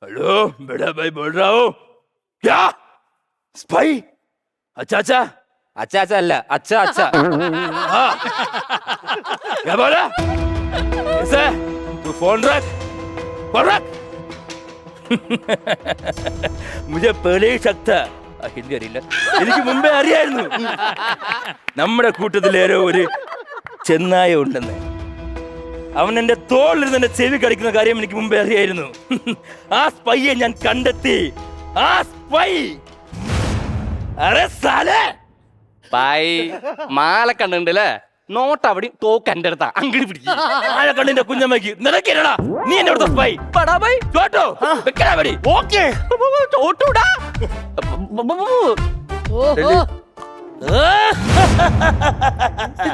Hello बड़ा भाई बोल रहा हूँ क्या स्पाई अच्छा अच्छा अच्छा अच्छा അല്ല अच्छा अच्छा हाँ क्या बोला ऐसे तू फोन रख मुझे पहले ही शक था ഹിന്ദി അറിയില്ല എനിക്ക് മുമ്പേ അറിയായിരുന്നു നമ്മുടെ കൂട്ടത്തിലേറെ ഒരു ചെന്നായ ഉണ്ടെന്ന് അവൻ എന്റെ തോളിൽ എന്റെ ചെവി കടിക്കുന്ന കാര്യം എനിക്ക് മുമ്പേ അറിയായിരുന്നു ആ സ്പൈയെ ഞാൻ കണ്ടെത്തി ആ സ്പൈ അരെ സാലേ ബൈ മാല കണ്ടിട്ടുണ്ടല്ലേ നോട്ട് അവിടെ തോക്ക് എന്റെ അടുത്താ അങ്ങോട്ട് പിടിക്കും ആഴക്കണ്ണിന്റെ കുഞ്ഞമ്മയ്ക്ക് നിനക്കില്ലടാ നീ എന്റെ അടുത്ത സ്പൈ ബൈ ചോട്ടോ വെക്കടാ വെടി ഓക്കേ ചോട്ടൂടാ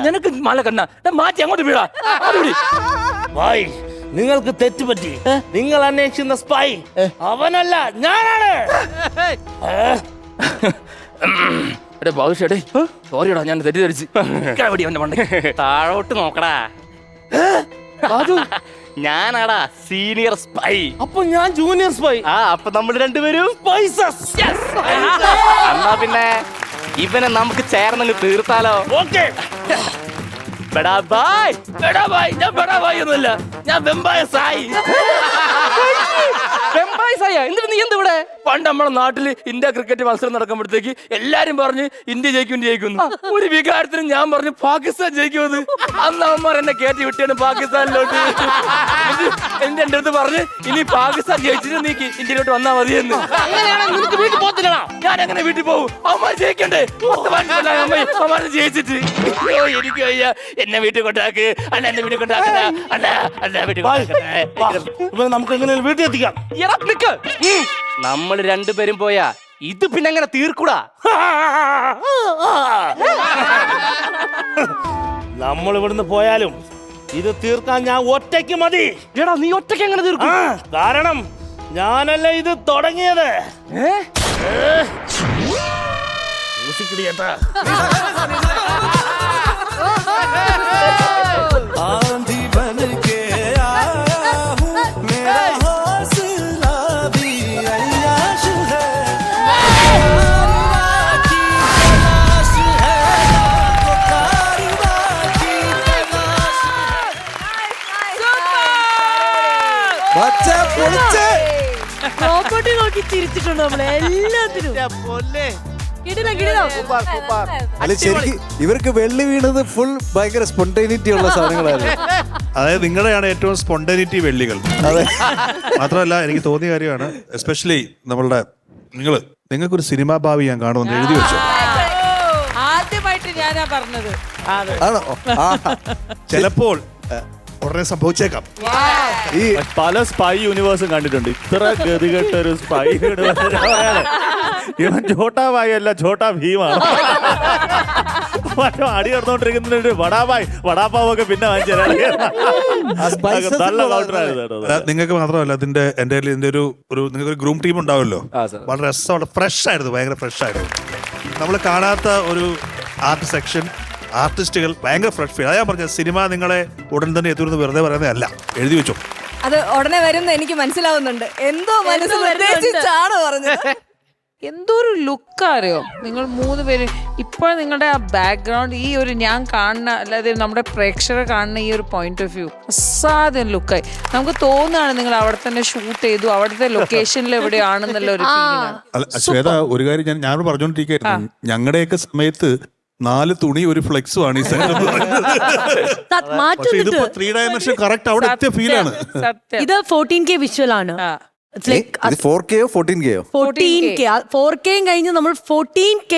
നിനക്ക് മാല കണ്ണ മാറ്റി അങ്ങോട്ട് വീടാ ഭായ് നിങ്ങൾക്ക് തെറ്റുപറ്റി നിങ്ങൾ അന്വേഷിക്കുന്ന സ്പൈ അവനല്ല ഞാനാണ് ഭവിഷ്യടേ സോറിയടാ ഞാൻ തെറ്റിദ്ധരിച്ച് വെടി അവന്റെ മണ്ട താഴോട്ട് നോക്കടാ ഞാനാടാ സീനിയർ സ്പൈ അപ്പൊ ഞാൻ ജൂനിയർ സ്പൈ ആ അപ്പൊ നമ്മൾ രണ്ടുപേരും സ്പൈസസ് എന്നാ പിന്നെ ഇവനെ നമുക്ക് ചേർന്നങ്ങ് തീർത്താലോ ഓക്കേ ബടാ ബായ് ഞാൻ ബടാ ഭായ് ഒന്നുമില്ല ഞാൻ വെമ്പായ സായി എന്നിട്ട് നീ എന്ത് ഇവിടെ പണ്ട് നമ്മുടെ നാട്ടില് ഇന്ത്യ ക്രിക്കറ്റ് മത്സരം നടക്കുമ്പോഴത്തേക്ക് എല്ലാരും പറഞ്ഞ് ഇന്ത്യ ജയിക്കുന്നു ഒരു വികാരത്തിനും ഞാൻ പറഞ്ഞു പാകിസ്ഥാൻ ജയിക്കുമെന്ന് അന്ന് അവന്മാർ എന്നെ കയറ്റി വിട്ടാണ് പാകിസ്ഥാനിലോട്ട് എന്റെ അടുത്ത് പറഞ്ഞ് ഇനി പാകിസ്ഥാൻ ജയിച്ചിട്ട് നീ ഇന്ത്യയിലോട്ട് വന്നാ മതിയെന്ന് ഞാൻ എങ്ങനെ വീട്ടിൽ പോകും അവന്മാർ ജയിക്കണ്ടേ അവന്മാർ ജയിച്ചിട്ട് എനിക്ക് വയ്യ എന്നെ വീട്ടിൽ കൊണ്ടാക്ക് അല്ല എന്നെ വീട്ടിൽ കൊണ്ടാക്കണ്ട അല്ല വീട്ടിൽ നമുക്ക് എങ്ങനെ വീട്ടിൽ എത്തിക്കാം നമ്മൾ രണ്ടുപേരും പോയാ ഇത് പിന്നെ എങ്ങനെ തീർക്കൂടാ നമ്മൾ ഇവിടുന്ന് പോയാലും ഇത് തീർക്കാൻ ഞാൻ ഒറ്റയ്ക്ക് മതി. എടാ നീ ഒറ്റയ്ക്ക് എങ്ങനെ തീർക്കും? കാരണം ഞാനല്ല ഇത് തുടങ്ങിയത്. പ്രോപ്പർട്ടി നോക്കി ചിരിച്ചിട്ടുണ്ട് നമ്മളെ എല്ലാത്തിനും. അല്ല ശരിക്കും ഇവർക്ക് വെള്ളി വീണത് ഫുൾ ഭയങ്കര സ്പോണ്ടേനിറ്റി ഉള്ള സാധനങ്ങളായിരുന്നു. അതായത് നിങ്ങളുടെയാണ് ഏറ്റവും സ്പോണ്ടേനിറ്റി വെള്ളികൾ. അതെ, മാത്രമല്ല എനിക്ക് തോന്നിയ കാര്യമാണ്, എസ്പെഷ്യലി നമ്മളുടെ നിങ്ങൾക്കൊരു സിനിമാ ഭാവി ഞാൻ കാണുമെന്ന് എഴുതി വെച്ചു. ആദ്യമായിട്ട് ഞാനാ പറഞ്ഞത്. ആണോ? ചിലപ്പോൾ ഉടനെ സംഭവിച്ചേക്കാം. ഈ പല സ്പൈ യൂണിവേഴ്സും കണ്ടിട്ടുണ്ട്. ഇത്ര ഗതികെട്ട ഒരു സ്പൈ യൂണിവേഴ്സ് ഇവൻ ഛോട്ടാ ഭായ് അല്ല, ഛോട്ടാ ഭീമാണ്. അടി നടന്നുകൊണ്ടിരിക്കുന്നുണ്ട്. വടാഭായ് വടാപ്പാവൊക്കെ പിന്നെ നിങ്ങൾക്ക് മാത്രമല്ല, എന്റെ ഒരു നിങ്ങൾക്കൊരു ഗ്രൂം ടീം ഉണ്ടാവുമല്ലോ, വളരെ രസമാണ്. ഫ്രഷ് ആയിരുന്നു, ഭയങ്കര ഫ്രഷ് ആയിരുന്നു. നമ്മൾ കാണാത്ത ഒരു ആർട്ട് സെക്ഷൻ, ആർട്ടിസ്റ്റുകൾ, ഭയങ്കര ഫ്രഷ് ഫീൽ. അതാ ഞാൻ പറഞ്ഞത്, സിനിമ നിങ്ങളെ ഉടൻ തന്നെ എത്തുന്നത് വെറുതെ പറയുന്നതല്ല, എഴുതി വെച്ചു. അത് ഉടനെ വരുന്ന എനിക്ക് മനസ്സിലാവുന്നുണ്ട്. എന്തോ മനസ്സിൽ ഉദ്ദേശിച്ചാണ് പറഞ്ഞത്. എന്തോ ഒരു ലുക്ക് അറിയോ നിങ്ങൾ മൂന്ന് പേര്. ഇപ്പോൾ നിങ്ങളുടെ ആ ബാക്ക്ഗ്രൗണ്ട്, ഈ ഒരു ഞാൻ കാണുന്ന, അല്ലാതെ നമ്മുടെ പ്രേക്ഷകർ കാണുന്ന ഈ ഒരു പോയിന്റ് ഓഫ് വ്യൂ അസാധ്യം ലുക്കായി. നമുക്ക് തോന്നുകയാണ് നിങ്ങൾ അവിടെ തന്നെ ഷൂട്ട് ചെയ്തു, അവിടുത്തെ ലൊക്കേഷനിൽ എവിടെയാണെന്നുള്ള ഒരു ഫീലിംഗ്. ശ്വേത, ഒരു കാര്യം ഞാൻ പറഞ്ഞുകൊണ്ടിരിക്കുകയായിരുന്നു, ഞങ്ങളുടെയൊക്കെ സമയത്ത് 4 തുണി ഒരു ഫ്ലെക്സും ആണ് ഈ സെറ്റ്. ഇതിപ്പോ 3 ഡയമെൻഷൻ കറക്റ്റ് അവിടെ എത്തിയ ഫീലാണ്. ഇത് 14K വിഷ്വൽ ആണ്. 4K 14K 14K 4K കഴിഞ്ഞ് നമ്മൾ 14K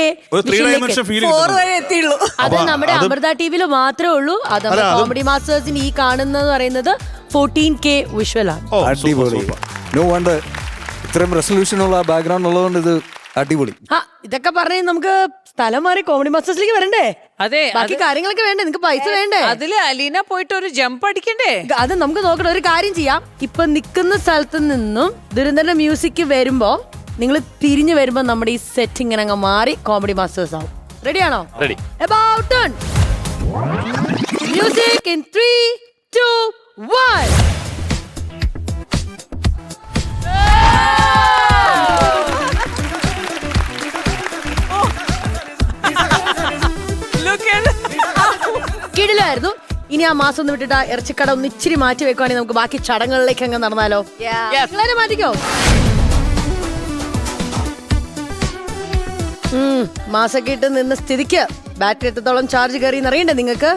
വരെ എത്തിയുള്ളൂ. അത് നമ്മുടെ അമൃത ടിവിയിൽ മാത്രമേ ഉള്ളൂ. അത് കോമഡി മാസ്റ്റേഴ്സിന് ഈ കാണുന്നത് പറയുന്നത് 14K വിഷ്വൽ ആണ്. അടിപൊളി. നോ വണ്ടർ ഇത്രയും റെസൊല്യൂഷൻ ഉള്ള ബാക്ക്ഗ്രൗണ്ട് ഉള്ളതുകൊണ്ട് ഇത് അടിപൊളി. ഇതൊക്കെ പറഞ്ഞ് നമുക്ക് സ്ഥലം മാറി കോമഡി മാസ്റ്റേഴ്സിലേക്ക് വരണ്ടേ? അതെ, ബാക്കി കാര്യങ്ങളൊക്കെ വേണ്ടേ? നിങ്ങൾക്ക് പൈസ വേണ്ടേ? അതില് അലീന പോയിട്ട് ഒരു ജമ്പ് അടിക്കണ്ടേ? അത് നമുക്ക് നോക്കണം. ഒരു കാര്യം ചെയ്യാം, ഇപ്പൊ നിക്കുന്ന സ്ഥലത്ത് നിന്നും ദുരന്തന്റെ മ്യൂസിക് വരുമ്പോ നിങ്ങൾ തിരിഞ്ഞു വരുമ്പോ നമ്മുടെ ഈ സെറ്റ് ഇങ്ങനെ അങ്ങ് മാറി കോമഡി മാസ്റ്റേഴ്സ് ആവും. റെഡിയാണോ? Ready. About turn. Music in 3, 2, 1. ഇനി ആ മാസം ഒന്ന് വിട്ടിട്ട് ആ ഇറച്ചിക്കട ഒന്ന് ഇച്ചിരി മാറ്റി വെക്കുവാണെങ്കിൽ നമുക്ക് ബാക്കി ചടങ്ങുകളിലേക്ക് അങ്ങ് നടന്നാലോ? നിങ്ങളെ മാറ്റിക്കോ. മാസൊക്കെ ഇട്ട് നിന്ന സ്ഥിതിക്ക് ബാറ്ററി എത്രത്തോളം ചാർജ് കയറി എന്നറിയണ്ടേ നിങ്ങൾക്ക്?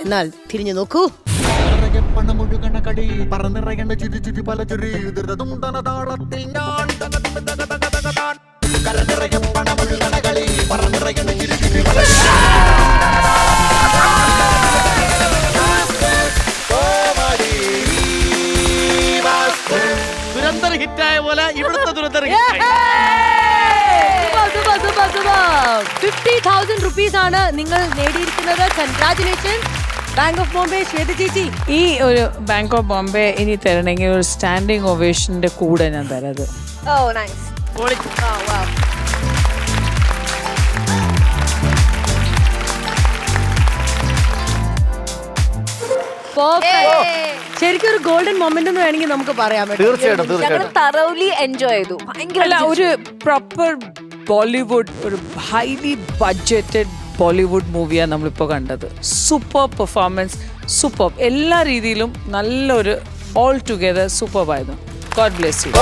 എന്നാൽ തിരിഞ്ഞു നോക്കൂ. ദുരന്തർ ഹിറ്റായ പോലെ ഇവിടുത്തെ ദുരന്തർ ഹിറ്റായി. 50,000 rupees ആണ് നിങ്ങൾ നേടിയിരിക്കുന്നത്. Congratulation bank of Bombay. Shweta ചേച്ചി, ഈ ഒരു ബാങ്ക് ഓഫ് ബോംബെ ഇനി തരണമെങ്കിൽ ഒരു സ്റ്റാൻഡിങ് ഒവേഷന്റെ കൂടെ ഞാൻ തരാത്. ഓ നൈസ്. ശരിക്കും ഒരു ഗോൾഡൻ മൊമെന്റ് എന്ന് വേണമെങ്കിൽ നമുക്ക് പറയാൻ പറ്റും. തീർച്ചയായിട്ടും ഞങ്ങൾ thoroughly എൻജോയ് ചെയ്തു. അല്ല, ഒരു പ്രോപ്പർ ബോളിവുഡ്, ഒരു ഹൈലി ബഡ്ജറ്റഡ് ബോളിവുഡ് മൂവിയാണ് നമ്മളിപ്പോൾ കണ്ടത്. സൂപ്പർ പെർഫോമൻസ്, സൂപ്പർ എല്ലാ രീതിയിലും നല്ലൊരു ഓൾ ടുഗെദർ സൂപ്പർ ആയിരുന്നു. God bless you.